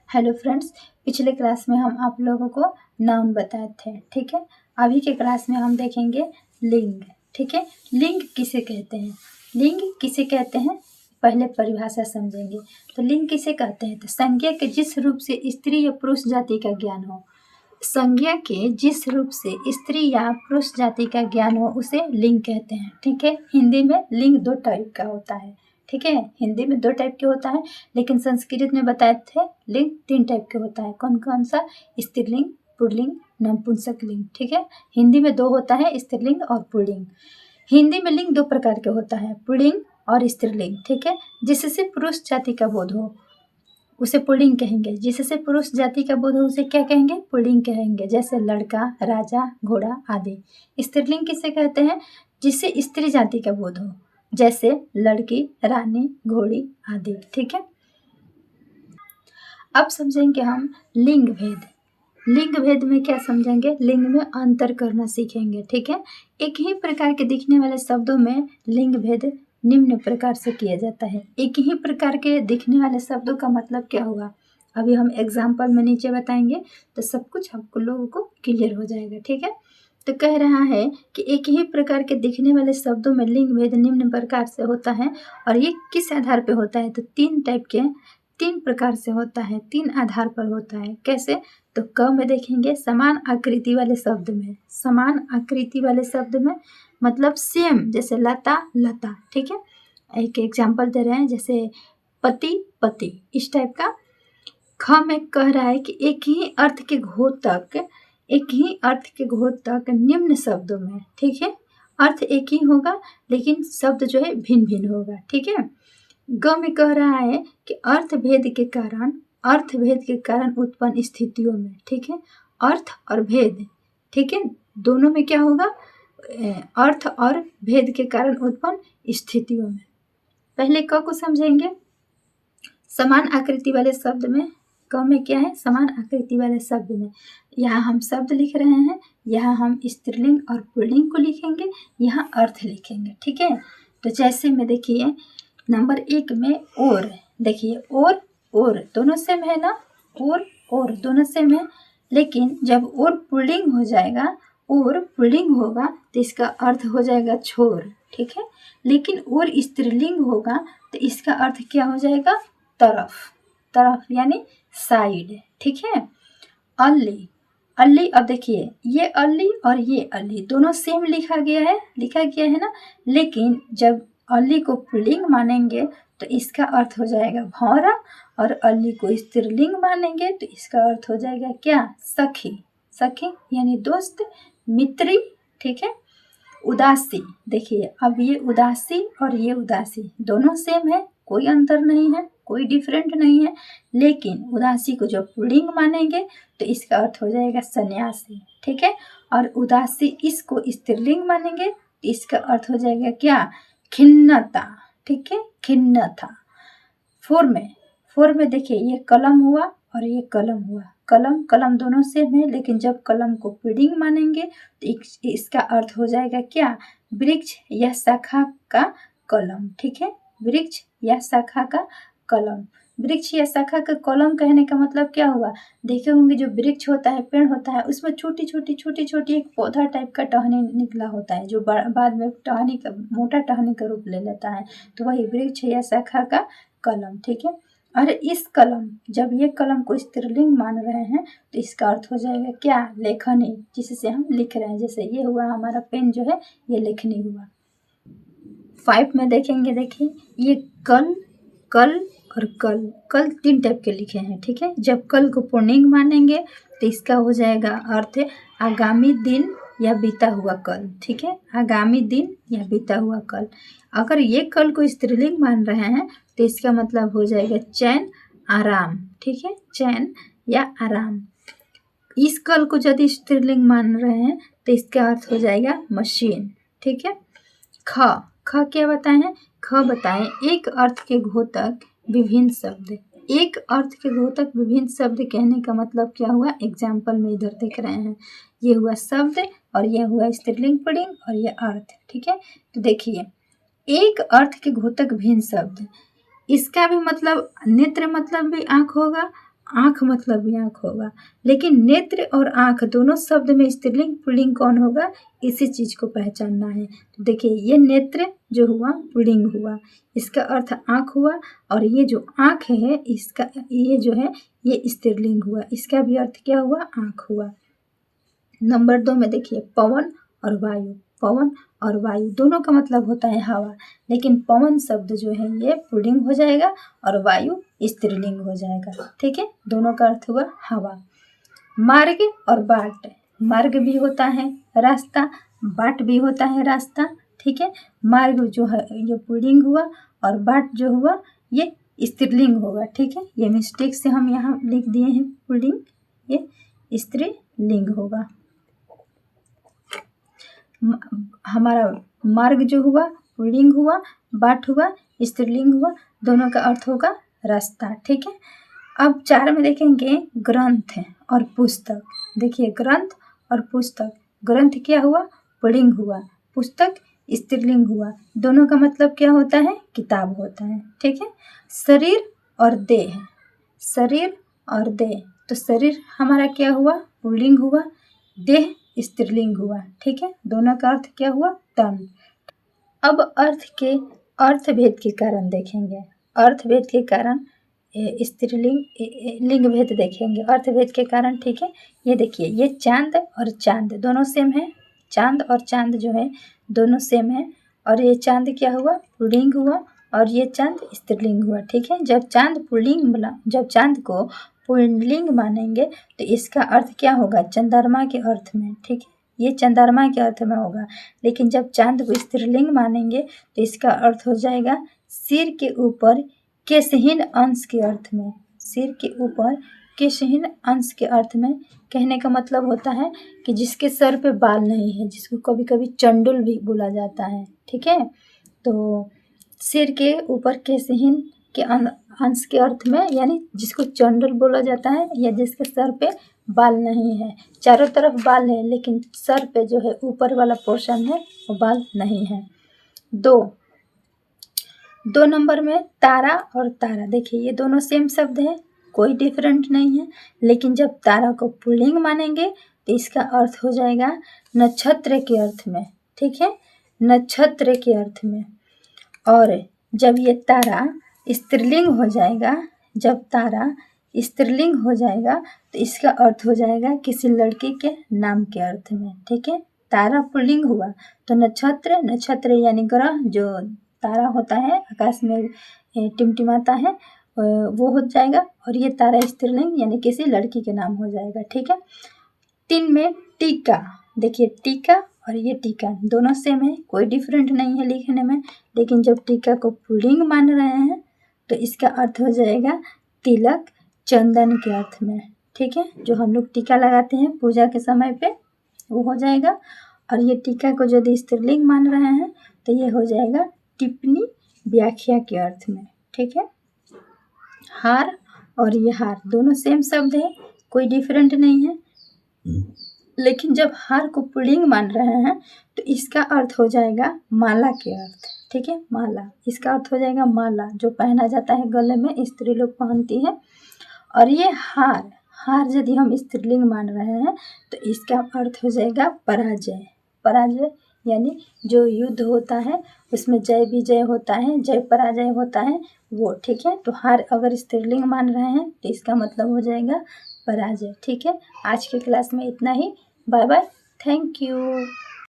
Hello friends, पिछले class में हम आप लोगों को नाउन बताए थे। ठीक है, अभी के क्लास में हम देखेंगे लिंग। ठीक है, लिंग किसे कहते हैं? लिंग किसे कहते हैं पहले परिभाषा समझेंगे। तो लिंग किसे कहते हैं? तो संज्ञा के जिस रूप से स्त्री या पुरुष जाति का ज्ञान हो, संज्ञा के जिस रूप से स्त्री या पुरुष जाति का ज्ञान हो उसे लिंग कहते हैं। ठीक है, हिंदी में लिंग दो टाइप का होता है। ठीक है, हिंदी में दो टाइप के होता है, लेकिन संस्कृत में बताए थे लिंग तीन टाइप के होता है। कौन कौन सा? स्त्रीलिंग, पुल्लिंग, नपुंसक लिंग। ठीक है, हिंदी में दो होता है, स्त्रीलिंग और पुल्लिंग। हिंदी में लिंग दो प्रकार के होता है, पुल्लिंग और स्त्रीलिंग। ठीक है, जिससे पुरुष जाति का बोध हो उसे पुल्लिंग कहेंगे, जिससे पुरुष जाति का बोध हो उसे क्या कहेंगे? पुल्लिंग कहेंगे, जैसे लड़का, राजा, घोड़ा आदि। स्त्रीलिंग किसे कहते हैं? जिससे स्त्री जाति का बोध हो, जैसे लड़की, रानी, घोड़ी आदि। ठीक है, अब समझेंगे हम लिंग भेद। लिंग भेद में क्या समझेंगे? लिंग में अंतर करना सीखेंगे। ठीक है, एक ही प्रकार के दिखने वाले शब्दों में लिंग भेद निम्न प्रकार से किया जाता है। एक ही प्रकार के दिखने वाले शब्दों का मतलब क्या होगा, अभी हम एग्जाम्पल में नीचे बताएंगे, तो सब कुछ आपको लोगों को क्लियर हो जाएगा। ठीक है, तो कह रहा है कि एक ही प्रकार के दिखने वाले शब्दों में लिंग भेद निम्न प्रकार से होता है। और ये किस आधार पे होता है? तो तीन टाइप के, तीन प्रकार से होता है, तीन आधार पर होता है। कैसे? तो क में देखेंगे समान आकृति वाले शब्द में, समान आकृति वाले शब्द में मतलब सेम, जैसे लता, लता। ठीक है, एक एग्जाम्पल दे रहे हैं, जैसे पति, पति, इस टाइप का। ख में कह रहा है कि एक ही अर्थ के घोतक, एक ही अर्थ के घोतक निम्न शब्दों में। ठीक है, अर्थ एक ही होगा लेकिन शब्द जो है भिन्न भिन्न होगा। ठीक है, ग में कह रहा है कि अर्थ भेद के कारण, अर्थ भेद के कारण उत्पन्न स्थितियों में। ठीक है, अर्थ और भेद, ठीक है, दोनों में क्या होगा? अर्थ और भेद के कारण उत्पन्न स्थितियों में। पहले क को समझेंगे। समान आकृति वाले शब्द में, क में क्या है? समान आकृति वाले शब्द में। यहाँ हम शब्द लिख रहे हैं, यहाँ हम स्त्रीलिंग और पुल्लिंग को लिखेंगे, यहाँ अर्थ लिखेंगे। ठीक है, तो जैसे में देखिए नंबर एक में और, देखिए और दोनों सेम है ना, और दोनों सेम है, लेकिन जब और पुल्लिंग हो जाएगा, और पुल्लिंग होगा तो इसका अर्थ हो जाएगा छोर। ठीक है, लेकिन और स्त्रीलिंग होगा तो इसका अर्थ क्या हो जाएगा? तरफ, तरफ यानी साइड। ठीक है, अल्ली, अल्ली, अब देखिए ये अल्ली और ये अल्ली दोनों सेम लिखा गया है ना, लेकिन जब अल्ली को पुल्लिंग मानेंगे तो इसका अर्थ हो जाएगा भौरा, और अल्ली को स्त्रीलिंग मानेंगे तो इसका अर्थ हो जाएगा क्या? सखी, सखी यानी दोस्त, मित्री। ठीक है, उदासी, देखिए अब ये उदासी और ये उदासी दोनों सेम है, कोई अंतर नहीं है, कोई डिफरेंट नहीं है, लेकिन उदासी को जब पुल्लिंग मानेंगे तो इसका अर्थ हो जाएगा सन्यासी। ठीक है, और उदासी इसको स्त्रीलिंग मानेंगे तो इसका अर्थ हो जाएगा क्या? खिन्नता। ठीक है, खिन्नता। फोर में देखिए ये कलम हुआ और ये कलम हुआ, कलम कलम दोनों सेम है, लेकिन जब कलम को पुल्लिंग मानेंगे तो इसका अर्थ हो जाएगा क्या? वृक्ष या शाखा का कलम। ठीक है, वृक्ष या शाखा का कलम। वृक्ष या शाखा का कलम कहने का मतलब क्या हुआ? देखे होंगे जो वृक्ष होता है, पेड़ होता है, उसमें छोटी छोटी एक पौधा टाइप का टहनी निकला होता है, जो बाद में टहनी का, मोटा टहनी का रूप ले लेता है, तो वही वृक्ष या शाखा का कलम। ठीक है, और इस कलम, जब ये कलम को स्त्रीलिंग मान रहे हैं तो इसका अर्थ हो जाएगा क्या? लेखनी, जिससे हम लिख रहे हैं, जैसे ये हुआ हमारा पेन जो है, ये लेखनी हुआ। 5 में देखेंगे, देखिए ये कल, कल और कल तीन टाइप के लिखे हैं। ठीक है, जब कल को पुल्लिंग मानेंगे तो इसका हो जाएगा अर्थ आगामी दिन या बीता हुआ कल। ठीक है, आगामी दिन या बीता हुआ कल। अगर ये कल को स्त्रीलिंग मान रहे हैं तो इसका मतलब हो जाएगा चैन, आराम। ठीक है, चैन या आराम। इस कल को यदि स्त्रीलिंग मान रहे हैं तो इसका अर्थ हो जाएगा मशीन। ठीक है, ख क्या बताए हैं? ख बताएं एक अर्थ के घोतक विभिन्न शब्द। एक अर्थ के घोतक विभिन्न शब्द कहने का मतलब क्या हुआ? एग्जाम्पल में इधर देख रहे हैं, ये हुआ शब्द और यह हुआ स्त्रीलिंग पुल्लिंग और यह अर्थ। ठीक है, तो देखिए एक अर्थ के घोतक भिन्न शब्द, इसका भी मतलब नेत्र मतलब भी आँख होगा आँख मतलब भी आँख होगा, लेकिन नेत्र और आँख दोनों शब्द में स्त्रीलिंग पुल्लिंग कौन होगा, इसी चीज़ को पहचानना है। तो देखिए ये नेत्र जो हुआ पुल्लिंग हुआ, इसका अर्थ आँख हुआ, और ये जो आँख है इसका ये जो है ये स्त्रीलिंग हुआ, इसका भी अर्थ क्या हुआ, आँख हुआ। नंबर 2 में देखिए पवन और वायु। पवन और वायु दोनों का मतलब होता है हवा, लेकिन पवन शब्द जो है ये पुल्लिंग हो जाएगा और वायु स्त्रीलिंग हो जाएगा। ठीक है, दोनों का अर्थ हुआ हवा। मार्ग और बाट, मार्ग भी होता है रास्ता, बाट भी होता है रास्ता। ठीक है, मार्ग जो है ये पुल्लिंग हुआ और बाट जो हुआ ये स्त्रीलिंग होगा। ठीक है, ये मिस्टेक से हम यहाँ लिख दिए हैं पुल्लिंग, ये स्त्रीलिंग होगा। हमारा मार्ग जो हुआ पुल्लिंग हुआ, बाट हुआ स्त्रीलिंग हुआ, दोनों का अर्थ होगा रास्ता। ठीक है, अब 4 में देखेंगे ग्रंथ और पुस्तक। देखिए ग्रंथ और पुस्तक, ग्रंथ क्या हुआ, पुल्लिंग हुआ, पुस्तक स्त्रीलिंग हुआ, दोनों का मतलब क्या होता है, किताब होता है। ठीक है, शरीर और देह, शरीर और देह, तो शरीर हमारा क्या हुआ, पुल्लिंग हुआ, देह स्त्रीलिंग हुआ। ठीक है, दोनों का अर्थ क्या हुआ, तन। अब अर्थभेद के कारण देखेंगे, अर्थभेद के कारण स्त्रीलिंग लिंग भेद देखेंगे, अर्थभेद के कारण। ठीक है, ये देखिए ये चांद और चांद दोनों सेम है, चांद और चांद जो है दोनों सेम है, और ये चांद क्या हुआ, पुल्लिंग हुआ, और ये चांद स्त्रीलिंग हुआ। ठीक है, जब चांद को पुल्लिंग मानेंगे तो इसका अर्थ क्या होगा, चंद्रमा के अर्थ में। ठीक है, ये चंद्रमा के अर्थ में होगा, लेकिन जब चांद को स्त्रीलिंग मानेंगे तो इसका अर्थ हो जाएगा सिर के ऊपर केशहीन अंश के अर्थ में, सिर के ऊपर केशहीन अंश के अर्थ में। कहने का मतलब होता है कि जिसके सर पे बाल नहीं है, जिसको कभी कभी चंडुल भी बोला जाता है। ठीक है, तो सिर के ऊपर केशहीन के अंश के अर्थ में, यानी जिसको चंडुल बोला जाता है, या जिसके सर पे बाल नहीं है, चारों तरफ बाल है लेकिन सर पे जो है ऊपर वाला पोर्शन है वो बाल नहीं है। 2 नंबर में तारा और तारा, देखिए ये दोनों सेम शब्द है, कोई डिफरेंट नहीं है, लेकिन जब तारा को पुल्लिंग मानेंगे तो इसका अर्थ हो जाएगा नक्षत्र के अर्थ में। ठीक है, नक्षत्र के अर्थ में। और जब ये तारा स्त्रीलिंग हो जाएगा, जब तारा स्त्रीलिंग हो जाएगा तो इसका अर्थ हो जाएगा किसी लड़की के नाम के अर्थ में। ठीक है, तारा पुल्लिंग हुआ तो नक्षत्र यानी ग्रह जो तारा होता है आकाश में टिमटिमाता है वो हो जाएगा, और ये तारा स्त्रीलिंग यानी किसी लड़की के नाम हो जाएगा। ठीक है, 3 में टीका, देखिए टीका और ये टीका दोनों सेम है, कोई डिफरेंट नहीं है लिखने में, लेकिन जब टीका को पुल्लिंग मान रहे हैं तो इसका अर्थ हो जाएगा तिलक चंदन के अर्थ में। ठीक है, जो हम लोग टीका लगाते हैं पूजा के समय पे वो हो जाएगा, और ये टीका को यदि स्त्रीलिंग मान रहे हैं तो ये हो जाएगा टिप्पणी व्याख्या के अर्थ में। ठीक है, हार और ये हार दोनों सेम शब्द है, कोई डिफरेंट नहीं है, लेकिन जब हार को पुल्लिंग मान रहे हैं तो इसका अर्थ हो जाएगा माला के अर्थ। ठीक है, माला, इसका अर्थ हो जाएगा माला, जो पहना जाता है गले में, स्त्री लोग पहनती है। और ये हार, हार यदि हम स्त्रीलिंग मान रहे हैं तो इसका अर्थ हो जाएगा पराजय, पराजय यानी जो युद्ध होता है उसमें जय विजय होता है, जय पराजय होता है वो। ठीक है, तो हार अगर स्त्रीलिंग मान रहे हैं तो इसका मतलब हो जाएगा पराजय। ठीक है, आज की क्लास में इतना ही, बाय बाय, थैंक यू।